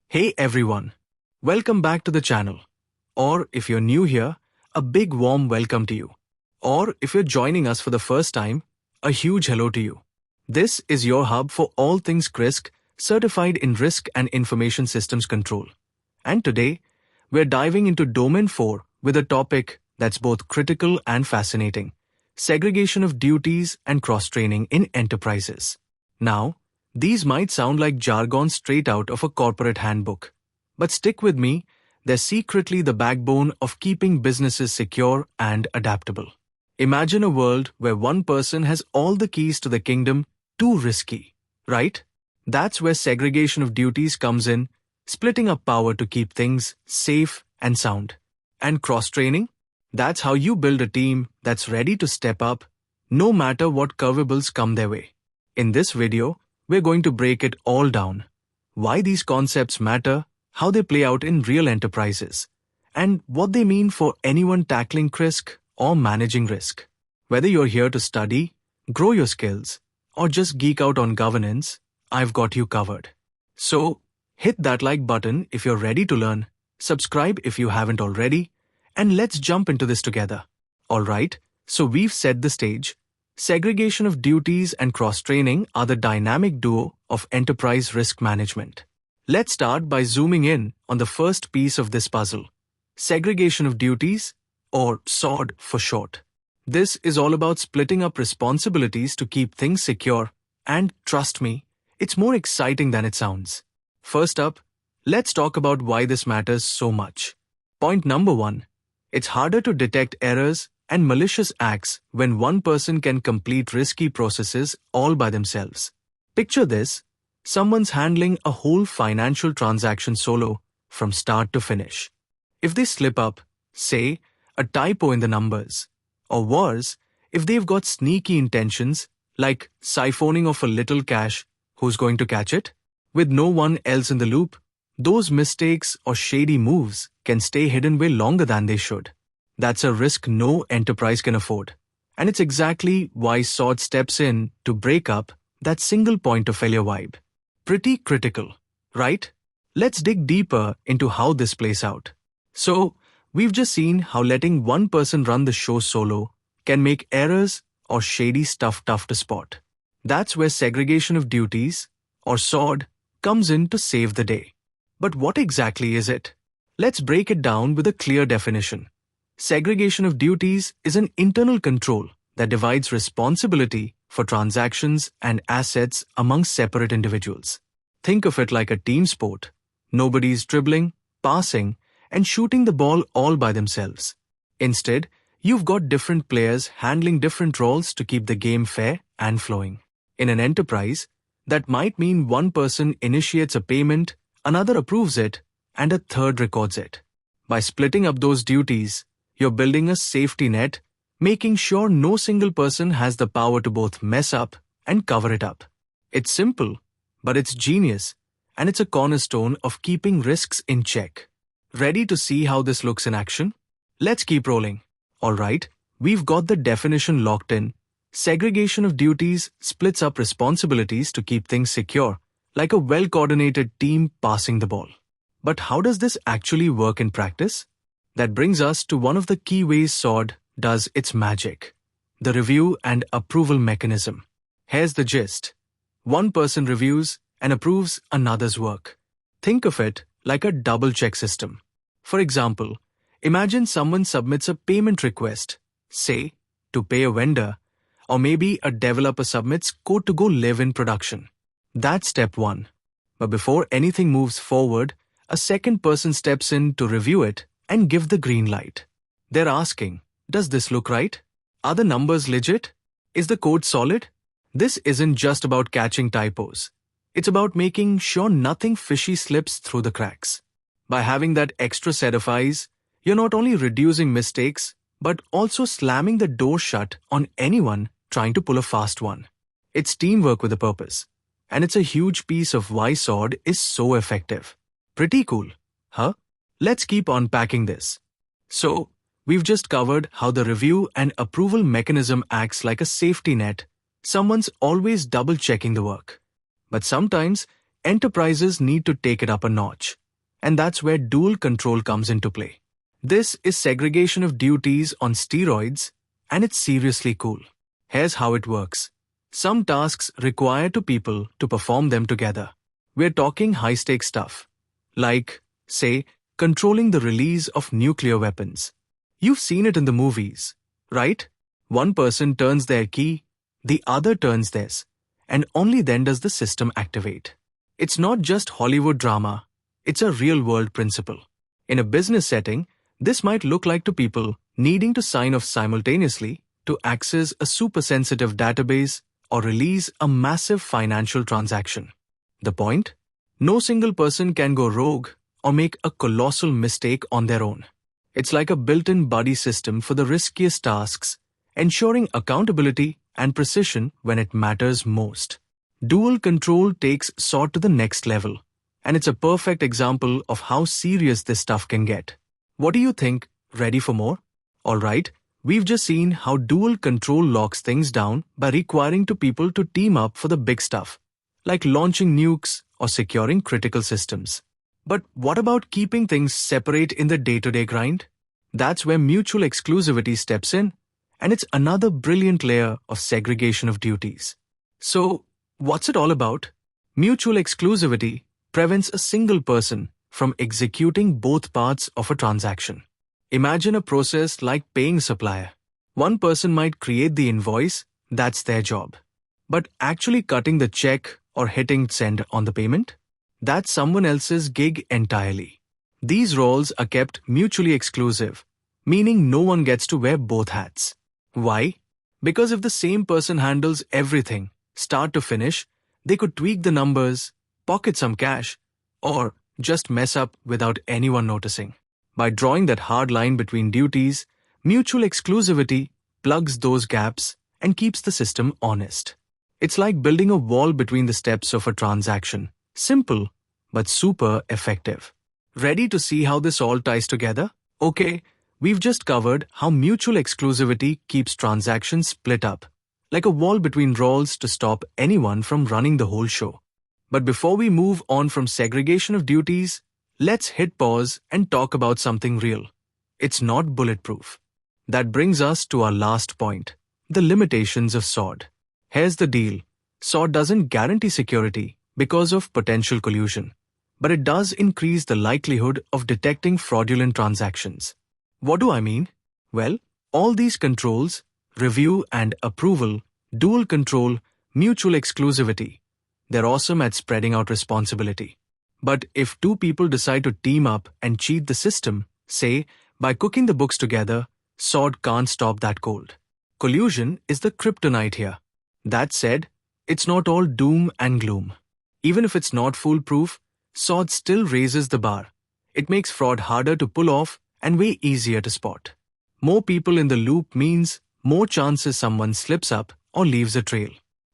Hey everyone, welcome back to the channel. Or if you're new here, a big warm welcome to you. Or if you're joining us for the first time, a huge hello to you. This is your hub for all things CRISC, certified in Risk and Information Systems Control. And today, we're diving into Domain 4 with a topic that's both critical and fascinating: segregation of duties and cross-training in enterprises. Now, these might sound like jargon straight out of a corporate handbook, but stick with me, they're secretly the backbone of keeping businesses secure and adaptable. Imagine a world where one person has all the keys to the kingdom. Too risky, right? That's where segregation of duties comes in, splitting up power to keep things safe and sound. And cross-training? That's how you build a team that's ready to step up, no matter what curveballs come their way. In this video, we're going to break it all down. Why these concepts matter, how they play out in real enterprises, and what they mean for anyone tackling CRISC or managing risk. Whether you're here to study, grow your skills, or just geek out on governance, I've got you covered. So, hit that like button if you're ready to learn, subscribe if you haven't already, and let's jump into this together. Alright, so we've set the stage. Segregation of duties and cross-training are the dynamic duo of enterprise risk management. Let's start by zooming in on the first piece of this puzzle: segregation of duties, or SoD for short. This is all about splitting up responsibilities to keep things secure, and trust me, it's more exciting than it sounds. First up, let's talk about why this matters so much. Point number 1. It's harder to detect errors and malicious acts when one person can complete risky processes all by themselves. Picture this: someone's handling a whole financial transaction solo from start to finish. If they slip up, say, a typo in the numbers, or worse, if they've got sneaky intentions, like siphoning off a little cash, who's going to catch it? With no one else in the loop, those mistakes or shady moves can stay hidden way longer than they should. That's a risk no enterprise can afford. And it's exactly why SoD steps in to break up that single point of failure vibe. Pretty critical, right? Let's dig deeper into how this plays out. So, we've just seen how letting one person run the show solo can make errors or shady stuff tough to spot. That's where segregation of duties, or SoD, comes in to save the day. But what exactly is it? Let's break it down with a clear definition. Segregation of duties is an internal control that divides responsibility for transactions and assets among separate individuals. Think of it like a team sport. Nobody's dribbling, passing, and shooting the ball all by themselves. Instead, you've got different players handling different roles to keep the game fair and flowing. In an enterprise, that might mean one person initiates a payment, another approves it, and a third records it. By splitting up those duties, you're building a safety net, making sure no single person has the power to both mess up and cover it up. It's simple, but it's genius, and it's a cornerstone of keeping risks in check. Ready to see how this looks in action? Let's keep rolling. Alright, we've got the definition locked in. Segregation of duties splits up responsibilities to keep things secure, like a well-coordinated team passing the ball. But how does this actually work in practice? That brings us to one of the key ways SoD does its magic: the review and approval mechanism. Here's the gist. One person reviews and approves another's work. Think of it like a double-check system. For example, imagine someone submits a payment request, say, to pay a vendor, or maybe a developer submits code to go live in production. That's step 1. But before anything moves forward, a second person steps in to review it and give the green light. They're asking, does this look right? Are the numbers legit? Is the code solid? This isn't just about catching typos. It's about making sure nothing fishy slips through the cracks. By having that extra set of eyes, you're not only reducing mistakes, but also slamming the door shut on anyone trying to pull a fast one. It's teamwork with a purpose. And it's a huge piece of why SoD is so effective. Pretty cool, huh? Let's keep unpacking this. So, we've just covered how the review and approval mechanism acts like a safety net. Someone's always double-checking the work. But sometimes, enterprises need to take it up a notch. And that's where dual control comes into play. This is segregation of duties on steroids, and it's seriously cool. Here's how it works. Some tasks require two people to perform them together. We're talking high-stakes stuff, like, say, controlling the release of nuclear weapons. You've seen it in the movies, right? One person turns their key, the other turns theirs, and only then does the system activate. It's not just Hollywood drama, it's a real-world principle. In a business setting, this might look like two people needing to sign off simultaneously to access a super-sensitive database or release a massive financial transaction. The point? No single person can go rogue or make a colossal mistake on their own. It's like a built-in buddy system for the riskiest tasks, ensuring accountability and precision when it matters most. Dual control takes SoD to the next level, and it's a perfect example of how serious this stuff can get. What do you think? Ready for more? Alright, we've just seen how dual control locks things down by requiring two people to team up for the big stuff, like launching nukes or securing critical systems. But what about keeping things separate in the day-to-day grind? That's where mutual exclusivity steps in, and it's another brilliant layer of segregation of duties. So, what's it all about? Mutual exclusivity prevents a single person from executing both parts of a transaction. Imagine a process like paying a supplier. One person might create the invoice, that's their job. But actually cutting the check or hitting send on the payment? That's someone else's gig entirely. These roles are kept mutually exclusive, meaning no one gets to wear both hats. Why? Because if the same person handles everything, start to finish, they could tweak the numbers, pocket some cash, or just mess up without anyone noticing. By drawing that hard line between duties, mutual exclusivity plugs those gaps and keeps the system honest. It's like building a wall between the steps of a transaction. Simple, but super effective. Ready to see how this all ties together? Okay, we've just covered how mutual exclusivity keeps transactions split up, like a wall between roles to stop anyone from running the whole show. But before we move on from segregation of duties, let's hit pause and talk about something real. It's not bulletproof. That brings us to our last point, the limitations of SoD. Here's the deal. SoD doesn't guarantee security because of potential collusion, but it does increase the likelihood of detecting fraudulent transactions. What do I mean? Well, all these controls, review and approval, dual control, mutual exclusivity, they're awesome at spreading out responsibility. But if two people decide to team up and cheat the system, say, by cooking the books together, SoD can't stop that cold. Collusion is the kryptonite here. That said, it's not all doom and gloom. Even if it's not foolproof, SoD still raises the bar. It makes fraud harder to pull off and way easier to spot. More people in the loop means more chances someone slips up or leaves a trail.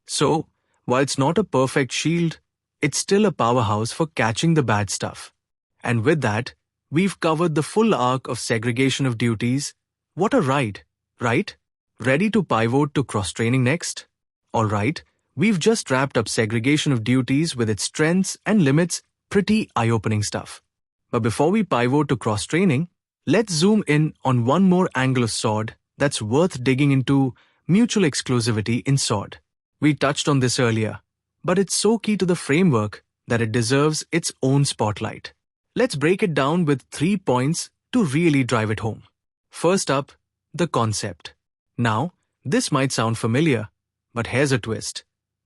So, while it's not a perfect shield, it's still a powerhouse for catching the bad stuff. And with that, we've covered the full arc of segregation of duties. What a ride, right? Ready to pivot to cross-training next? Alright, we've just wrapped up segregation of duties with its strengths and limits, pretty eye-opening stuff. But before we pivot to cross-training, let's zoom in on one more angle of SoD that's worth digging into: mutual exclusivity in SoD. We touched on this earlier, but it's so key to the framework that it deserves its own spotlight. Let's break it down with 3 points to really drive it home. First up, the concept. Now, this might sound familiar, but here's a twist.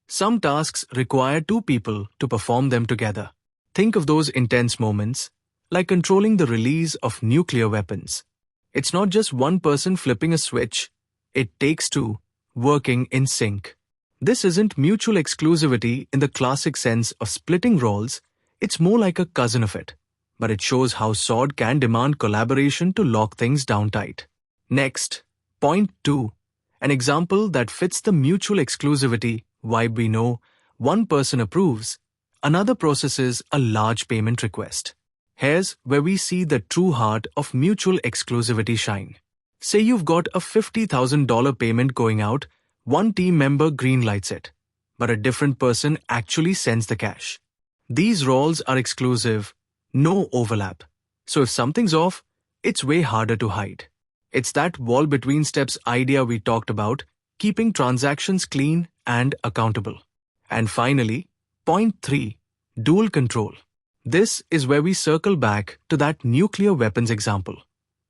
Some tasks require two people to perform them together. Think of those intense moments, like controlling the release of nuclear weapons. It's not just one person flipping a switch, it takes two, working in sync. This isn't mutual exclusivity in the classic sense of splitting roles, it's more like a cousin of it. But it shows how SoD can demand collaboration to lock things down tight. Next, point 2. An example that fits the mutual exclusivity vibe. We know one person approves, another processes a large payment request. Here's where we see the true heart of mutual exclusivity shine. Say you've got a $50,000 payment going out, one team member greenlights it, but a different person actually sends the cash. These roles are exclusive, no overlap. So if something's off, it's way harder to hide. It's that wall between steps idea we talked about, keeping transactions clean and accountable. And finally, point 3, dual control. This is where we circle back to that nuclear weapons example.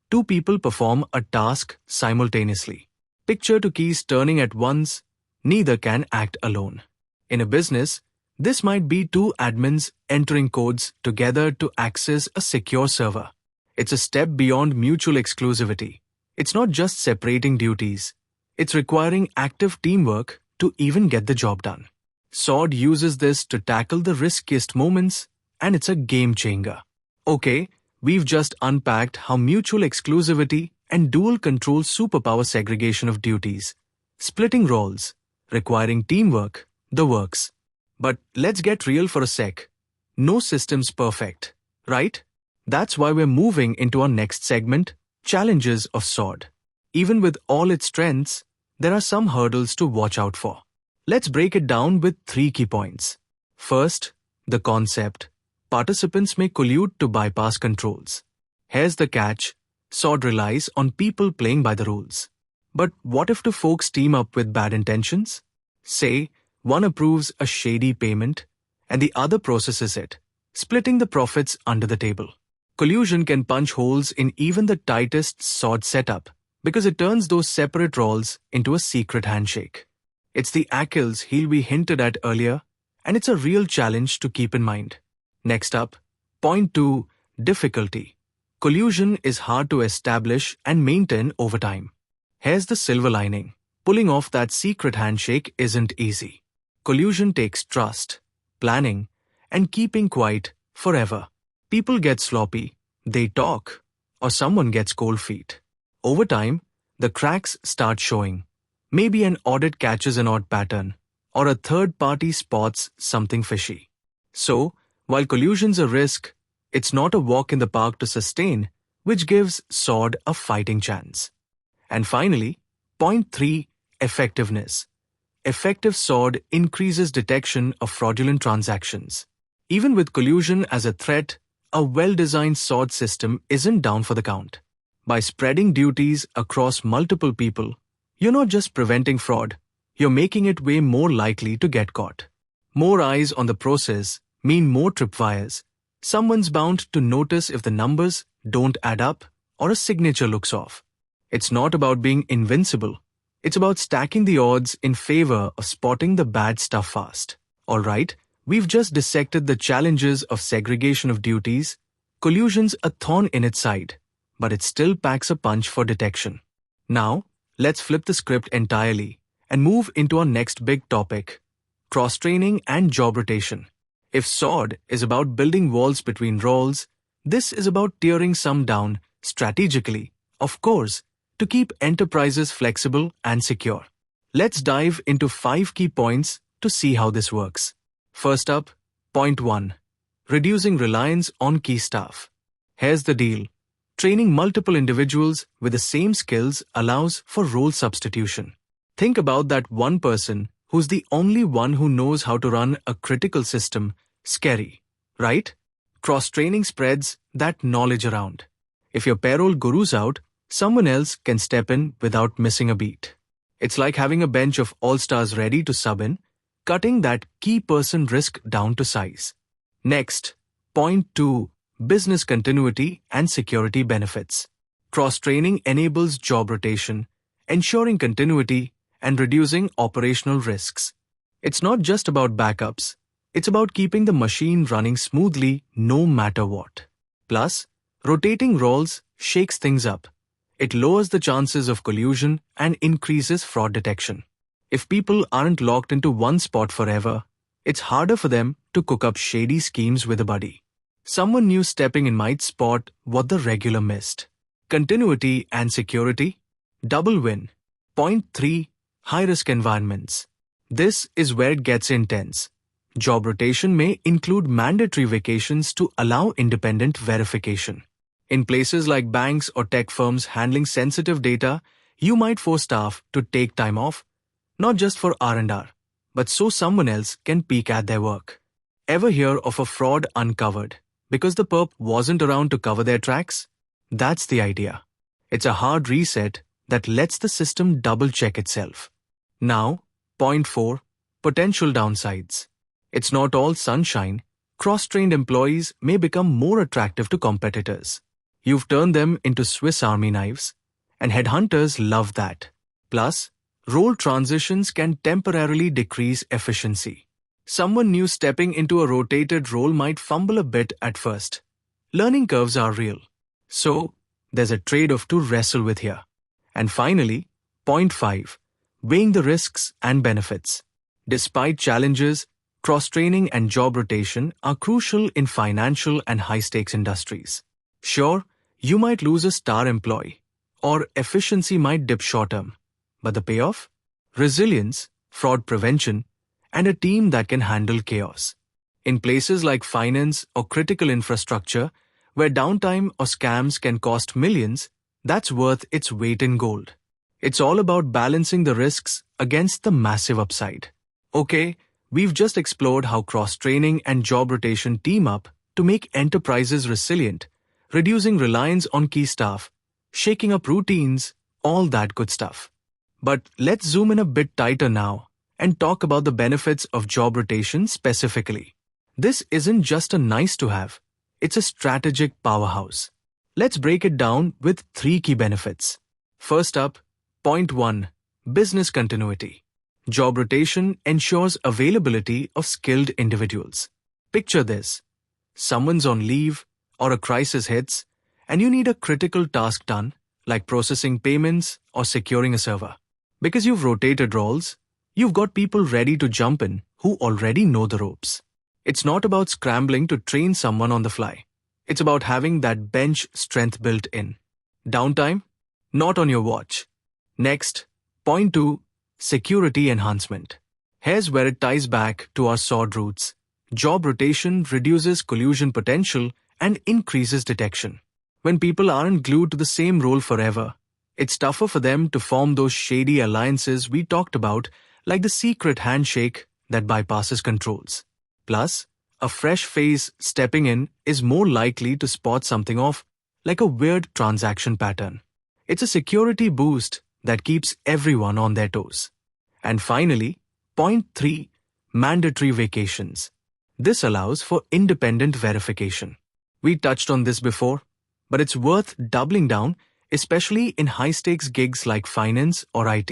Two people perform a task simultaneously. Picture two keys turning at once, neither can act alone. In a business, this might be two admins entering codes together to access a secure server. It's a step beyond mutual exclusivity. It's not just separating duties. It's requiring active teamwork to even get the job done. SoD uses this to tackle the riskiest moments, and it's a game changer. Okay, we've just unpacked how mutual exclusivity and dual control superpower segregation of duties, splitting roles, requiring teamwork, the works. But let's get real for a sec. No system's perfect, right? That's why we're moving into our next segment, challenges of SoD. Even with all its strengths, there are some hurdles to watch out for. Let's break it down with 3 key points. First, the concept. Participants may collude to bypass controls. Here's the catch. SoD relies on people playing by the rules. But what if two folks team up with bad intentions? Say, one approves a shady payment and the other processes it, splitting the profits under the table. Collusion can punch holes in even the tightest SoD setup because it turns those separate roles into a secret handshake. It's the Achilles heel we hinted at earlier, and it's a real challenge to keep in mind. Next up, point 2, difficulty. Collusion is hard to establish and maintain over time. Here's the silver lining. Pulling off that secret handshake isn't easy. Collusion takes trust, planning, and keeping quiet forever. People get sloppy, they talk, or someone gets cold feet. Over time, the cracks start showing. Maybe an audit catches an odd pattern, or a third party spots something fishy. So, while collusion's a risk, it's not a walk in the park to sustain, which gives SoD a fighting chance. And finally, point 3, effectiveness. Effective SoD increases detection of fraudulent transactions. Even with collusion as a threat, a well-designed SoD system isn't down for the count. By spreading duties across multiple people, you're not just preventing fraud, you're making it way more likely to get caught. More eyes on the process mean more tripwires. Someone's bound to notice if the numbers don't add up or a signature looks off. It's not about being invincible. It's about stacking the odds in favor of spotting the bad stuff fast. Alright, we've just dissected the challenges of segregation of duties. Collusion's a thorn in its side, but it still packs a punch for detection. Now, let's flip the script entirely and move into our next big topic, cross-training and job rotation. If SoD is about building walls between roles, this is about tearing some down strategically, of course, to keep enterprises flexible and secure. Let's dive into 5 key points to see how this works. First up, point 1, reducing reliance on key staff. Here's the deal. Training multiple individuals with the same skills allows for role substitution. Think about that one person who's the only one who knows how to run a critical system. Scary, right? Cross-training spreads that knowledge around. If your payroll guru's out, someone else can step in without missing a beat. It's like having a bench of all-stars ready to sub in, cutting that key person risk down to size. Next, point 2, business continuity and security benefits. Cross-training enables job rotation, ensuring continuity and reducing operational risks. It's not just about backups, it's about keeping the machine running smoothly no matter what. Plus, rotating roles shakes things up. It lowers the chances of collusion and increases fraud detection. If people aren't locked into one spot forever, it's harder for them to cook up shady schemes with a buddy. Someone new stepping in might spot what the regular missed. Continuity and security, double win. Point 3, high-risk environments. This is where it gets intense. Job rotation may include mandatory vacations to allow independent verification. In places like banks or tech firms handling sensitive data, you might force staff to take time off, not just for R&R, but so someone else can peek at their work. Ever hear of a fraud uncovered because the perp wasn't around to cover their tracks? That's the idea. It's a hard reset that lets the system double-check itself. Now, point 4. Potential downsides. It's not all sunshine. Cross-trained employees may become more attractive to competitors. You've turned them into Swiss Army knives, and headhunters love that. Plus, role transitions can temporarily decrease efficiency. Someone new stepping into a rotated role might fumble a bit at first. Learning curves are real. So, there's a trade-off to wrestle with here. And finally, point 5. Weighing the risks and benefits. Despite challenges, cross-training and job rotation are crucial in financial and high-stakes industries. Sure, you might lose a star employee, or efficiency might dip short-term. But the payoff? Resilience, fraud prevention, and a team that can handle chaos. In places like finance or critical infrastructure, where downtime or scams can cost millions, that's worth its weight in gold. It's all about balancing the risks against the massive upside. Okay, we've just explored how cross-training and job rotation team up to make enterprises resilient, reducing reliance on key staff, shaking up routines, all that good stuff. But let's zoom in a bit tighter now and talk about the benefits of job rotation specifically. This isn't just a nice-to-have, it's a strategic powerhouse. Let's break it down with 3 key benefits. First up, point 1. Business continuity. Job rotation ensures availability of skilled individuals. Picture this. Someone's on leave or a crisis hits, and you need a critical task done, like processing payments or securing a server. Because you've rotated roles, you've got people ready to jump in who already know the ropes. It's not about scrambling to train someone on the fly. It's about having that bench strength built in. Downtime? Not on your watch. Next, point 2. Security enhancement. Here's where it ties back to our SoD roots. Job rotation reduces collusion potential and increases detection. When people aren't glued to the same role forever, it's tougher for them to form those shady alliances we talked about, like the secret handshake that bypasses controls. Plus, a fresh face stepping in is more likely to spot something off, like a weird transaction pattern. It's a security boost that keeps everyone on their toes. And finally, point 3. Mandatory vacations. This allows for independent verification. We touched on this before, but it's worth doubling down, especially in high-stakes gigs like finance or IT.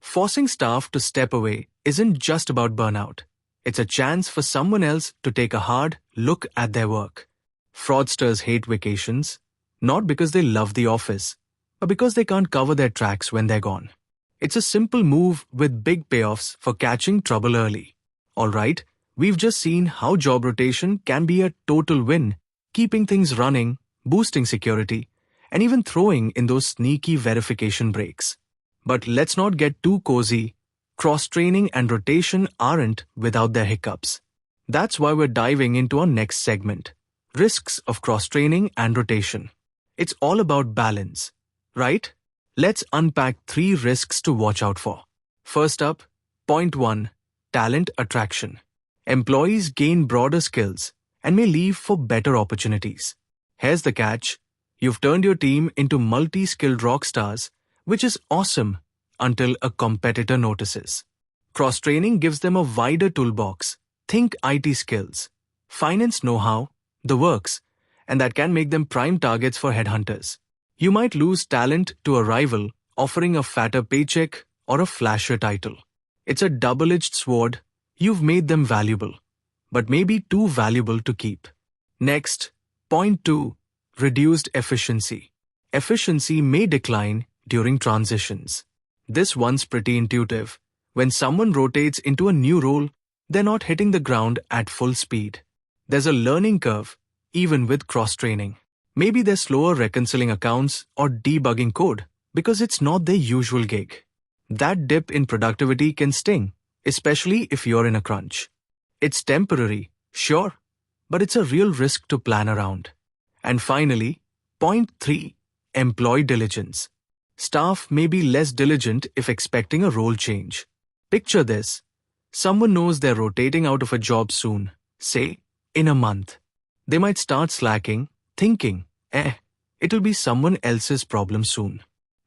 Forcing staff to step away isn't just about burnout. It's a chance for someone else to take a hard look at their work. Fraudsters hate vacations, not because they love the office, but because they can't cover their tracks when they're gone. It's a simple move with big payoffs for catching trouble early. Alright, we've just seen how job rotation can be a total win, keeping things running, boosting security, and even throwing in those sneaky verification breaks. But let's not get too cozy. Cross-training and rotation aren't without their hiccups. That's why we're diving into our next segment. Risks of cross-training and rotation. It's all about balance, right? Let's unpack 3 risks to watch out for. First up, point 1. Talent attraction. Employees gain broader skills and may leave for better opportunities. Here's the catch. You've turned your team into multi-skilled rock stars, which is awesome until a competitor notices. Cross-training gives them a wider toolbox. Think IT skills, finance know-how, the works, and that can make them prime targets for headhunters. You might lose talent to a rival offering a fatter paycheck or a flashier title. It's a double-edged sword. You've made them valuable, but maybe too valuable to keep. Next, point 2. Reduced efficiency. Efficiency may decline during transitions. This one's pretty intuitive. When someone rotates into a new role, they're not hitting the ground at full speed. There's a learning curve, even with cross-training. Maybe they're slower reconciling accounts or debugging code because it's not their usual gig. That dip in productivity can sting, especially if you're in a crunch. It's temporary, sure, but it's a real risk to plan around. And finally, point 3. Employee diligence. Staff may be less diligent if expecting a role change. Picture this. Someone knows they're rotating out of a job soon, say, in a month. They might start slacking, thinking, it'll be someone else's problem soon.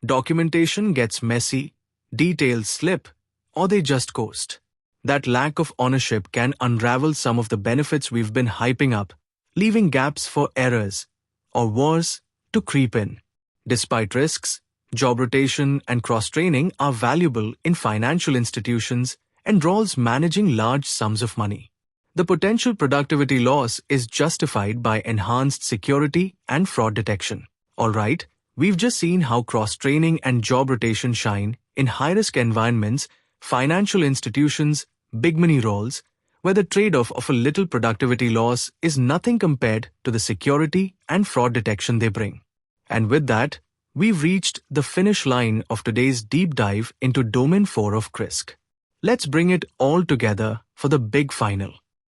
Documentation gets messy, details slip, or they just ghost. That lack of ownership can unravel some of the benefits we've been hyping up, leaving gaps for errors, or worse, to creep in. Despite risks, job rotation and cross-training are valuable in financial institutions and roles managing large sums of money. The potential productivity loss is justified by enhanced security and fraud detection. Alright, we've just seen how cross-training and job rotation shine in high-risk environments, financial institutions, big money roles, where the trade-off of a little productivity loss is nothing compared to the security and fraud detection they bring. And with that, we've reached the finish line of today's deep dive into Domain 4 of CRISC. Let's bring it all together for the big final.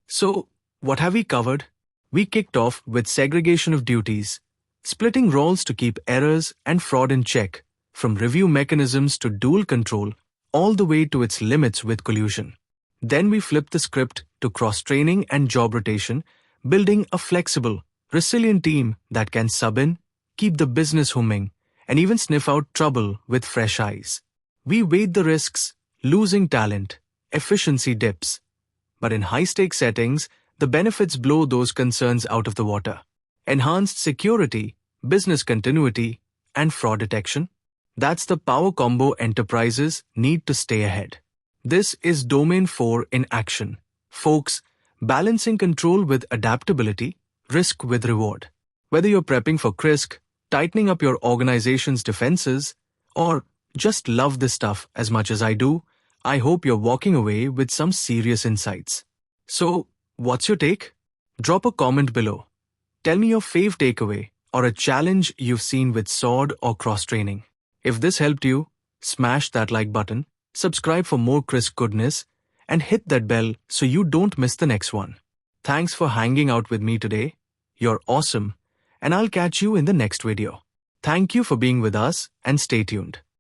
So, what have we covered? We kicked off with segregation of duties, splitting roles to keep errors and fraud in check, from review mechanisms to dual control, all the way to its limits with collusion. Then we flipped the script to cross-training and job rotation, building a flexible, resilient team that can sub in, keep the business humming, and even sniff out trouble with fresh eyes. We weighed the risks, losing talent, efficiency dips. But in high-stakes settings, the benefits blow those concerns out of the water. Enhanced security, business continuity, and fraud detection. That's the power combo enterprises need to stay ahead. This is Domain 4 in action. Folks, balancing control with adaptability, risk with reward. Whether you're prepping for CRISC, tightening up your organization's defenses, or just love this stuff as much as I do, I hope you're walking away with some serious insights. So, what's your take? Drop a comment below. Tell me your fave takeaway or a challenge you've seen with SoD or cross-training. If this helped you, smash that like button, subscribe for more CRISC goodness, and hit that bell so you don't miss the next one. Thanks for hanging out with me today. You're awesome, and I'll catch you in the next video. Thank you for being with us and stay tuned.